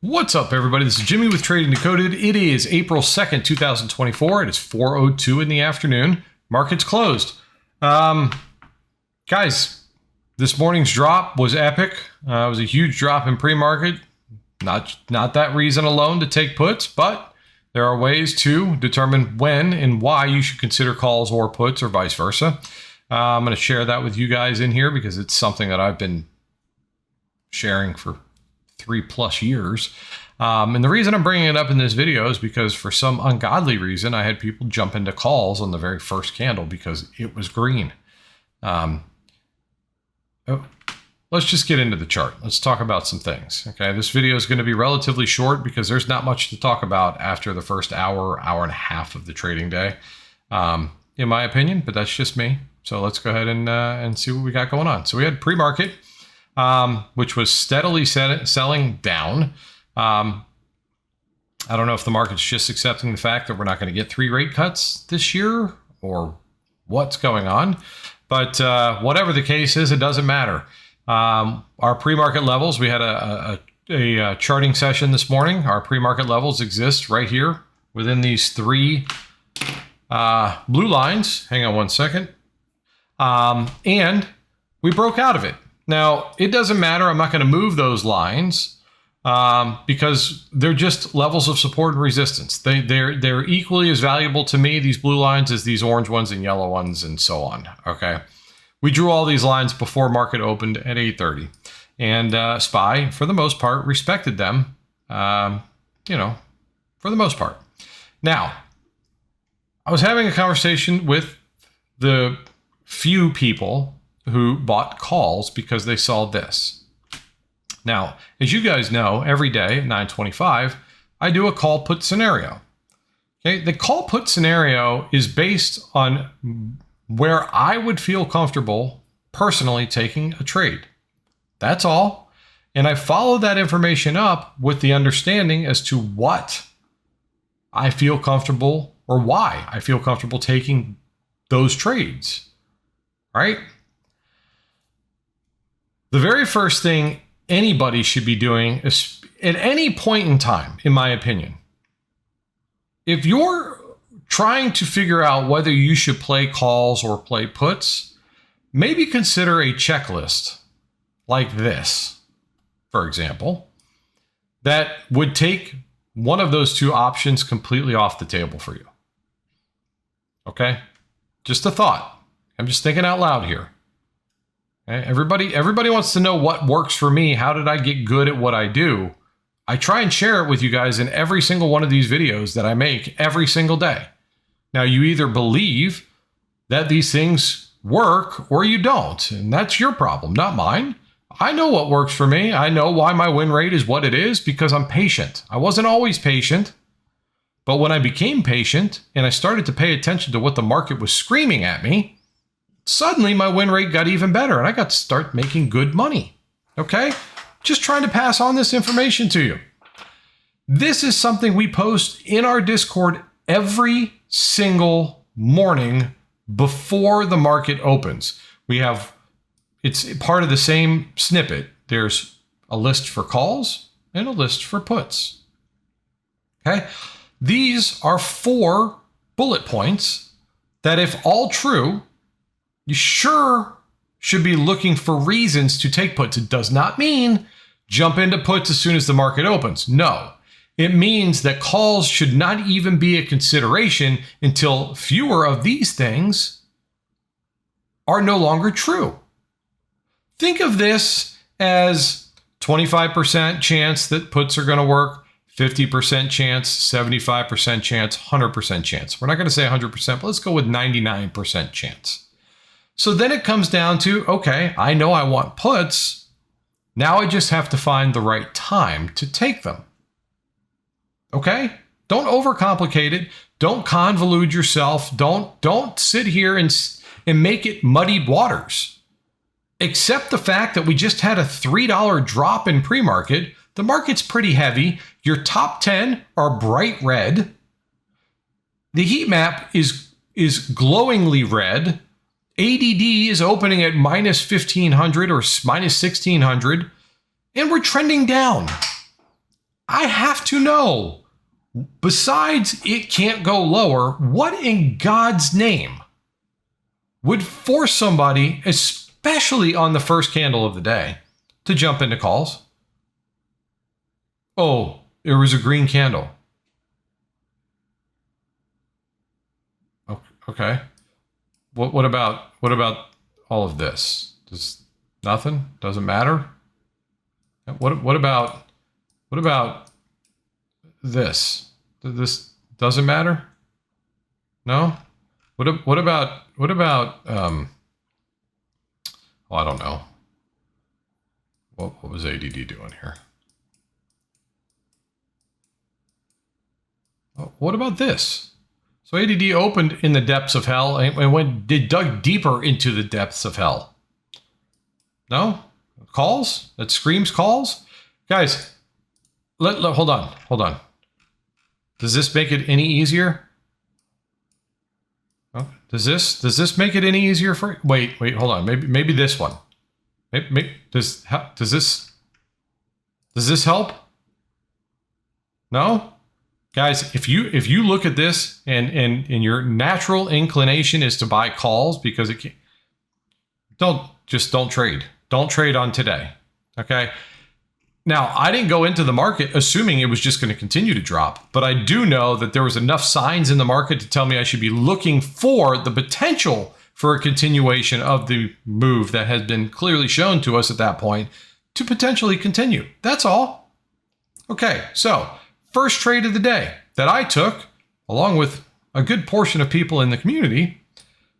What's up, everybody? This is Jimmy with Trading Decoded. It is April 2nd, 2024. It is 4:02 in the afternoon. Market's closed. Guys, this morning's drop was epic. It was a huge drop in pre-market. Not that reason alone to take puts, but there are ways to determine when and why you should consider calls or puts or vice versa. I'm going to share that with you guys in here because it's something that I've been sharing for 3+ years. And the reason I'm bringing it up in this video is because for some ungodly reason, I had people jump into calls on the very first candle because it was green. Let's just get into the chart. Let's talk about some things. Okay, this video is going to be relatively short because there's not much to talk about after the first hour and a half of the trading day, in my opinion, but that's just me. So let's go ahead and see what we got going on. So we had pre-market, which was steadily selling down. I don't know if the market's just accepting the fact that we're not going to get 3 rate cuts this year or what's going on. But whatever the case is, it doesn't matter. Our pre-market levels, we had a charting session this morning. Our pre-market levels exist right here within these 3 blue lines. Hang on one second. And we broke out of it. Now, it doesn't matter. I'm not going to move those lines because they're just levels of support and resistance. They're equally as valuable to me, these blue lines, as these orange ones and yellow ones and so on. Okay. We drew all these lines before market opened at 8:30. And SPY, for the most part, respected them, for the most part. Now, I was having a conversation with the few people who bought calls because they saw this. Now, as you guys know, every day at 9:25, I do a call put scenario. Okay, the call put scenario is based on where I would feel comfortable personally taking a trade. That's all. And I follow that information up with the understanding as to what I feel comfortable or why I feel comfortable taking those trades, right? The very first thing anybody should be doing is, at any point in time, in my opinion, if you're trying to figure out whether you should play calls or play puts, maybe consider a checklist like this, for example, that would take one of those 2 options completely off the table for you. Okay? Just a thought. I'm just thinking out loud here. Okay? Everybody wants to know what works for me. How did I get good at what I do? I try and share it with you guys in every single one of these videos that I make every single day. Now, you either believe that these things work or you don't, and that's your problem, not mine. I know what works for me. I know why my win rate is what it is because I'm patient. I wasn't always patient, but when I became patient and I started to pay attention to what the market was screaming at me, suddenly my win rate got even better and I got to start making good money. Okay? Just trying to pass on this information to you. This is something we post in our Discord every single morning before the market opens. It's part of the same snippet. There's a list for calls and a list for puts. Okay? These are 4 bullet points that, if all true, you sure should be looking for reasons to take puts. It does not mean jump into puts as soon as the market opens. No. It means that calls should not even be a consideration until fewer of these things are no longer true. Think of this as 25% chance that puts are going to work, 50% chance, 75% chance, 100% chance. We're not going to say 100%, but let's go with 99% chance. So then it comes down to, okay, I know I want puts. Now I just have to find the right time to take them. Okay? Don't overcomplicate it. Don't convolute yourself. Don't sit here and make it muddied waters. Accept the fact that we just had a $3 drop in pre-market. The market's pretty heavy. Your top 10 are bright red. The heat map is glowingly red. ADD is opening at minus 1500 or minus 1600, and we're trending down. I have to know. Besides, it can't go lower. What in God's name would force somebody, especially on the first candle of the day, to jump into calls? Oh, there was a green candle. Okay. What about all of this? Does nothing? Doesn't matter? What about this? This doesn't matter? No? What about oh, I don't know. What was ADD doing here? What about this? So ADD opened in the depths of hell and dug deeper into the depths of hell. No? Calls? That screams calls? Guys, hold on. Does this make it any easier? Oh, does this make it any easier for you? Wait, hold on. Maybe this one. Does this help? No? Guys, if you look at this and your natural inclination is to buy calls because it can't, don't trade. Don't trade on today. Okay? Now, I didn't go into the market assuming it was just going to continue to drop, but I do know that there was enough signs in the market to tell me I should be looking for the potential for a continuation of the move that has been clearly shown to us at that point to potentially continue. That's all. Okay, so first trade of the day that I took, along with a good portion of people in the community,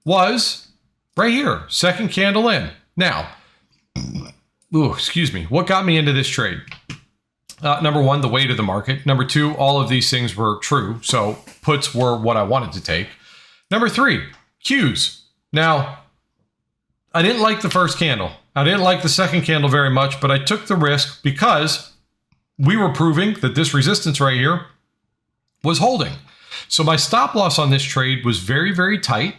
was right here, second candle in. Now, what got me into this trade? Number one, the weight of the market. Number two, all of these things were true. So puts were what I wanted to take. Number three, Qs. Now, I didn't like the first candle. I didn't like the second candle very much, but I took the risk because we were proving that this resistance right here was holding. So my stop loss on this trade was very, very tight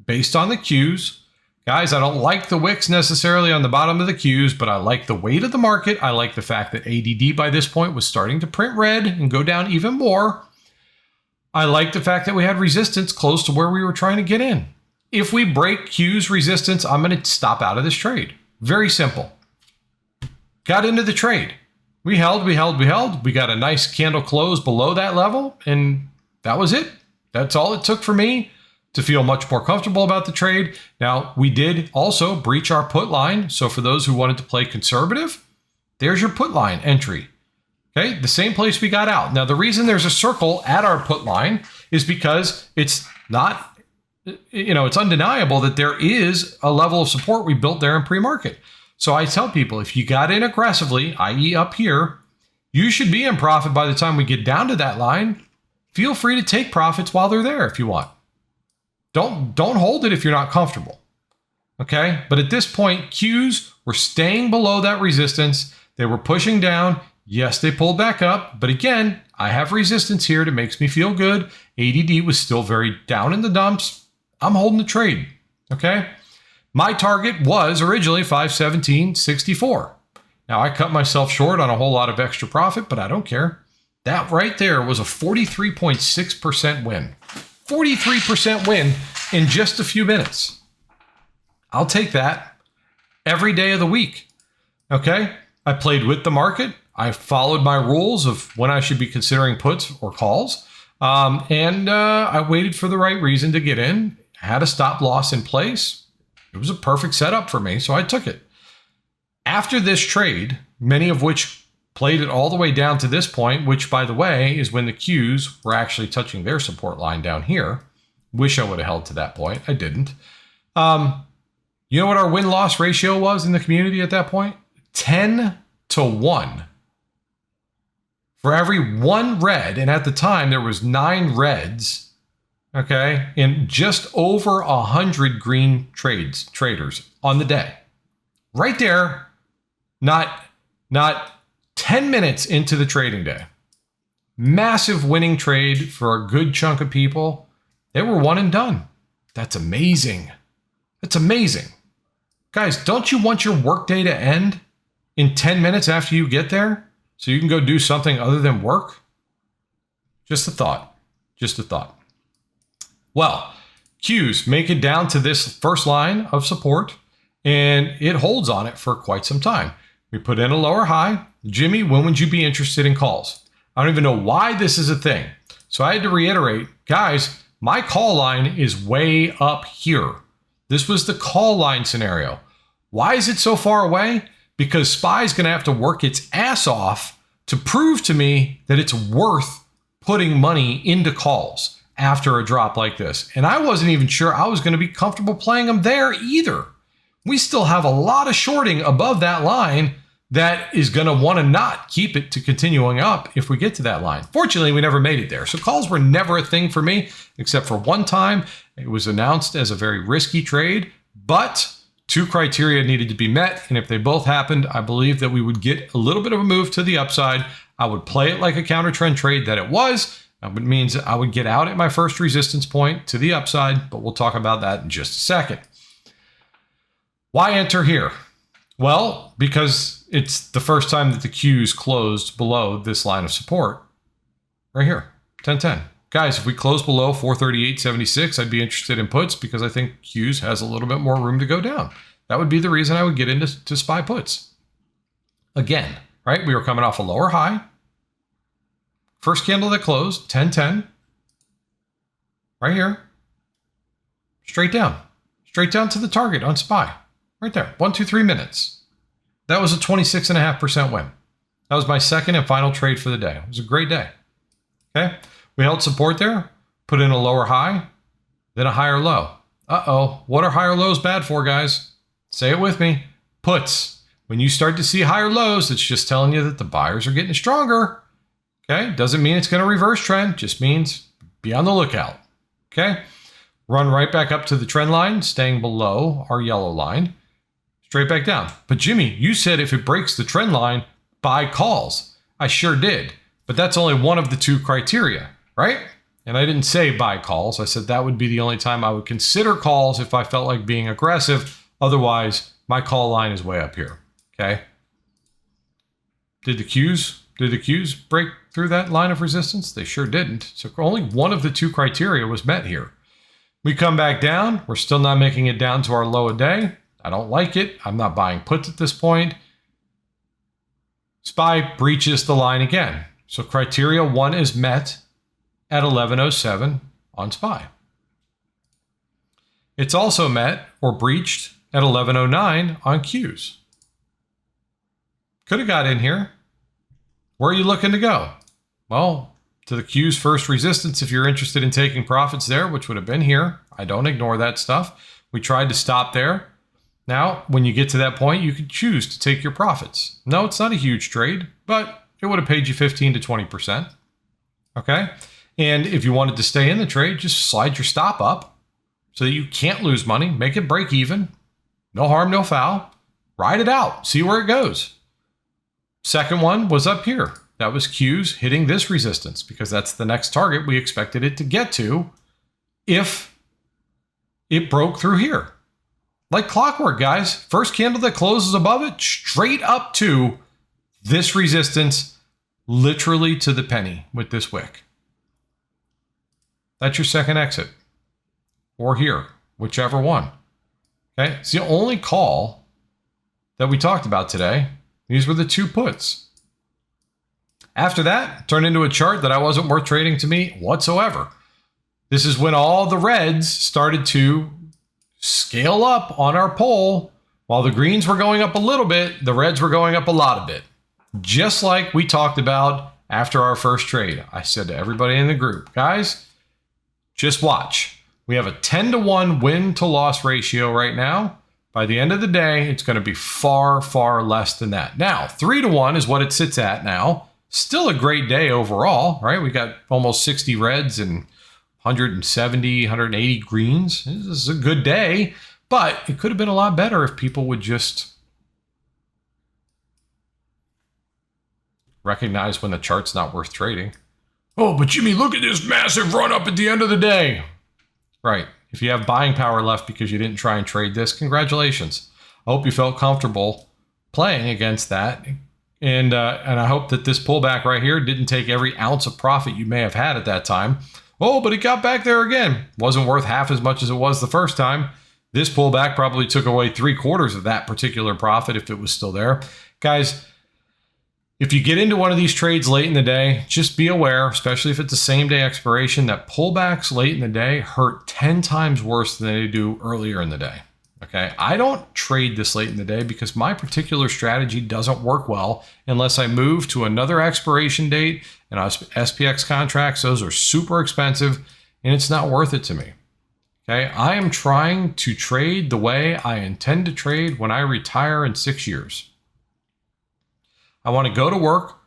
based on the Qs. Guys, I don't like the wicks necessarily on the bottom of the Qs, but I like the weight of the market. I like the fact that ADD by this point was starting to print red and go down even more. I like the fact that we had resistance close to where we were trying to get in. If we break Q's resistance, I'm going to stop out of this trade. Very simple. Got into the trade. We held. We got a nice candle close below that level, and that was it. That's all it took for me to feel much more comfortable about the trade. Now, we did also breach our put line. So for those who wanted to play conservative, there's your put line entry. Okay, the same place we got out. Now, the reason there's a circle at our put line is because it's not, it's undeniable that there is a level of support we built there in pre-market. So I tell people, if you got in aggressively, i.e. up here, you should be in profit by the time we get down to that line. Feel free to take profits while they're there if you want. Don't hold it if you're not comfortable. Okay? But at this point, Qs were staying below that resistance. They were pushing down. Yes, they pulled back up. But again, I have resistance here that makes me feel good. ADD was still very down in the dumps. I'm holding the trade. Okay? My target was originally 517.64. Now, I cut myself short on a whole lot of extra profit, but I don't care. That right there was a 43.6% win. 43% win in just a few minutes. I'll take that every day of the week. Okay? I played with the market. I followed my rules of when I should be considering puts or calls. And I waited for the right reason to get in. Had a stop loss in place. It was a perfect setup for me, so I took it. After this trade, many of which played it all the way down to this point, which, by the way, is when the Qs were actually touching their support line down here. Wish I would have held to that point. I didn't. You know what our win-loss ratio was in the community at that point? 10-1. For every one red, and at the time there was 9 reds, okay, and just over 100 green traders on the day. Right there, not 10 minutes into the trading day. Massive winning trade for a good chunk of people. They were one and done. That's amazing. That's amazing. Guys, don't you want your workday to end in 10 minutes after you get there? so you can go do something other than work? Just a thought. Just a thought. Well, Qs make it down to this first line of support, and it holds on it for quite some time. We put in a lower high. Jimmy, when would you be interested in calls? I don't even know why this is a thing. So I had to reiterate, guys, my call line is way up here. This was the call line scenario. Why is it so far away? Because SPY is going to have to work its ass off to prove to me that it's worth putting money into calls after a drop like this. And I wasn't even sure I was going to be comfortable playing them there either. We still have a lot of shorting above that line that is going to want to not keep it to continuing up if we get to that line. Fortunately, we never made it there. So calls were never a thing for me, except for one time. It was announced as a very risky trade, but two criteria needed to be met. And if they both happened, I believe that we would get a little bit of a move to the upside. I would play it like a counter trend trade that it was. That means I would get out at my first resistance point to the upside, but we'll talk about that in just a second. Why enter here? Well, because it's the first time that the Qs closed below this line of support right here, 1010. Guys, if we close below 438.76, I'd be interested in puts because I think Qs has a little bit more room to go down. That would be the reason I would get into SPY puts. Again, right? We were coming off a lower high. First candle that closed, 1010. Right here. Straight down. Straight down to the target on SPY. Right there. 1, 2, 3 minutes. That was a 26.5% win. That was my second and final trade for the day. It was a great day. Okay. We held support there, put in a lower high, then a higher low. Uh-oh. What are higher lows bad for, guys? Say it with me. Puts. When you start to see higher lows, it's just telling you that the buyers are getting stronger. Okay. Doesn't mean it's going to reverse trend. Just means be on the lookout. Okay. Run right back up to the trend line, staying below our yellow line. Straight back down. But Jimmy, you said if it breaks the trend line, buy calls. I sure did. But that's only one of the two criteria, right? And I didn't say buy calls. I said that would be the only time I would consider calls if I felt like being aggressive. Otherwise, my call line is way up here. Okay. Did the Qs break through that line of resistance? They sure didn't. So only one of the two criteria was met here. We come back down. We're still not making it down to our low a day. I don't like it. I'm not buying puts at this point. SPY breaches the line again. So criteria 1 is met at 11:07 on SPY. It's also met or breached at 11:09 on Qs. Could have got in here. Where are you looking to go? Well, to the Q's first resistance if you're interested in taking profits there, which would have been here. I don't ignore that stuff. We tried to stop there. Now, when you get to that point, you could choose to take your profits. No, it's not a huge trade, but it would have paid you 15 to 20%. Okay? And if you wanted to stay in the trade, just slide your stop up so that you can't lose money. Make it break even. No harm, no foul. Ride it out. See where it goes. Second one was up here. That was Q's hitting this resistance because that's the next target we expected it to get to if it broke through here. Like clockwork, guys. First candle that closes above it, straight up to this resistance, literally to the penny with this wick. That's your second exit. Or here, whichever one. Okay, it's the only call that we talked about today. These were the two puts. After that, turned into a chart that I wasn't worth trading to me whatsoever. This is when all the reds started to scale up on our pole. While the greens were going up a little bit, the reds were going up a lot of bit. Just like we talked about after our first trade. I said to everybody in the group, guys, just watch. We have a 10-to-1 win to loss ratio right now. By the end of the day, it's going to be far, far less than that. Now, 3-to-1 is what it sits at now. Still a great day overall, right? We got almost 60 reds and 170, 180 greens. This is a good day, but it could have been a lot better if people would just recognize when the chart's not worth trading. Oh, but Jimmy, look at this massive run up at the end of the day. Right. If you have buying power left because you didn't try and trade this, congratulations. I hope you felt comfortable playing against that. And I hope that this pullback right here didn't take every ounce of profit you may have had at that time. Oh, but it got back there again. Wasn't worth half as much as it was the first time. This pullback probably took away 3/4 of that particular profit if it was still there. Guys, if you get into one of these trades late in the day, just be aware, especially if it's a same day expiration, that pullbacks late in the day hurt 10 times worse than they do earlier in the day. Okay, I don't trade this late in the day because my particular strategy doesn't work well unless I move to another expiration date. And SPX contracts, those are super expensive and it's not worth it to me. Okay, I am trying to trade the way I intend to trade when I retire in 6 years. I want to go to work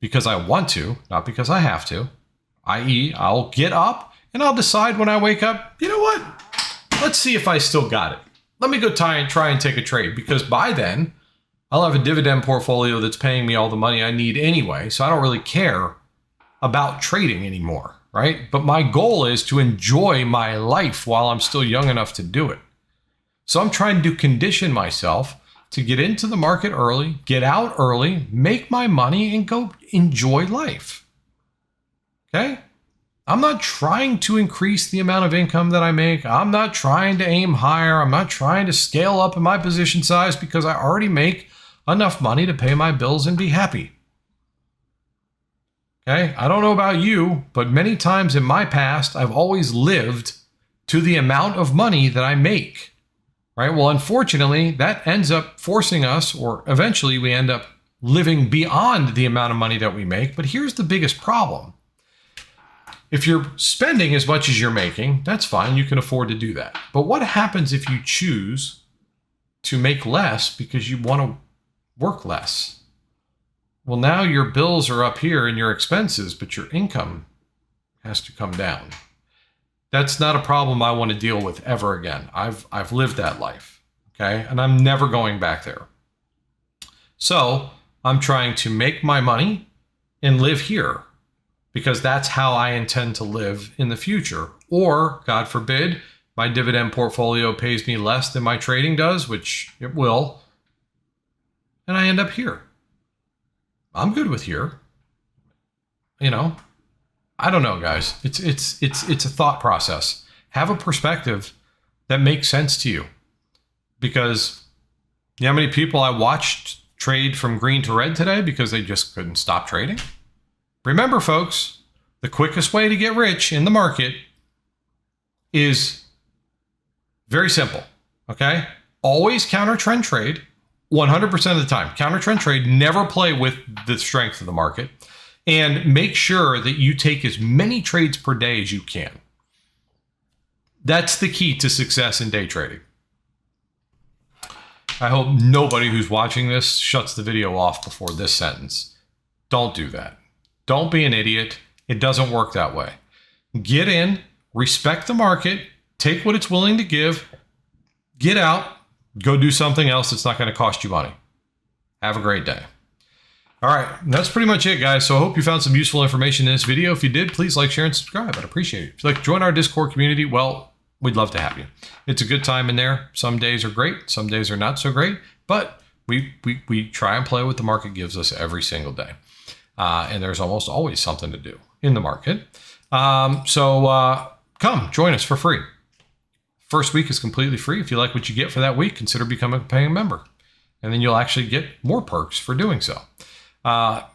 because I want to, not because I have to, i.e. I'll get up and I'll decide when I wake up, you know what? Let's see if I still got it. Let me go try and take a trade, because by then I'll have a dividend portfolio that's paying me all the money I need anyway. So I don't really care about trading anymore, right? But my goal is to enjoy my life while I'm still young enough to do it. So I'm trying to condition myself to get into the market early, get out early, make my money, and go enjoy life. Okay? I'm not trying to increase the amount of income that I make. I'm not trying to aim higher. I'm not trying to scale up in my position size because I already make enough money to pay my bills and be happy. Okay? I don't know about you, but many times in my past, I've always lived to the amount of money that I make. Right? Well, unfortunately, that ends up forcing us, or eventually we end up living beyond the amount of money that we make. But here's the biggest problem. If you're spending as much as you're making, that's fine. You can afford to do that. But what happens if you choose to make less because you want to work less? Well, now your bills are up here and your expenses, but your income has to come down. That's not a problem I want to deal with ever again. I've lived that life, okay? And I'm never going back there. So I'm trying to make my money and live here because that's how I intend to live in the future. Or, God forbid, my dividend portfolio pays me less than my trading does, which it will, and I end up here. I'm good with here. You know, I don't know, guys. It's a thought process. Have a perspective that makes sense to you. Because you know how many people I watched trade from green to red today because they just couldn't stop trading? Remember, folks, the quickest way to get rich in the market is very simple, okay? Always counter trend trade 100% of the time. Counter trend trade, never play with the strength of the market. And make sure that you take as many trades per day as you can. That's the key to success in day trading. I hope nobody who's watching this shuts the video off before this sentence. Don't do that. Don't be an idiot. It doesn't work that way. Get in, respect the market, take what it's willing to give, get out, go do something else that's not going to cost you money. Have a great day. All right, that's pretty much it, guys. So I hope you found some useful information in this video. If you did, please like, share, and subscribe. I'd appreciate it. If you'd like to join our Discord community, well, we'd love to have you. It's a good time in there. Some days are great. Some days are not so great. But we try and play what the market gives us every single day. And there's almost always something to do in the market. So come, join us for free. First week is completely free. If you like what you get for that week, consider becoming a paying member. And then you'll actually get more perks for doing so.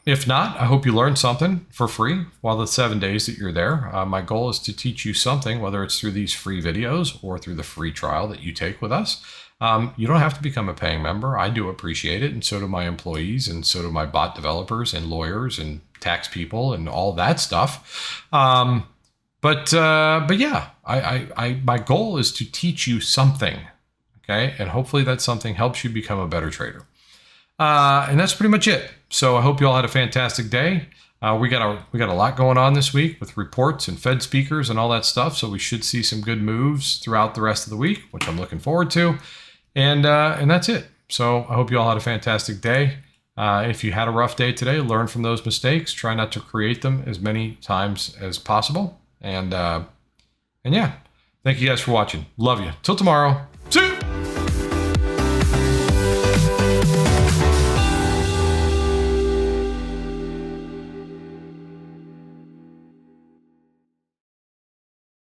If not, I hope you learned something for free while the 7 days that you're there. My goal is to teach you something, whether it's through these free videos or through the free trial that you take with us. You don't have to become a paying member. I do appreciate it, and so do my employees, and so do my bot developers and lawyers and tax people and all that stuff. But yeah, my goal is to teach you something, okay? And hopefully that something helps you become a better trader. And that's pretty much it. So I hope you all had a fantastic day. We got a lot going on this week with reports and Fed speakers and all that stuff. So we should see some good moves throughout the rest of the week, which I'm looking forward to. And that's it. So I hope you all had a fantastic day. If you had a rough day today, learn from those mistakes. Try not to create them as many times as possible. And yeah, thank you guys for watching. Love you. Till tomorrow.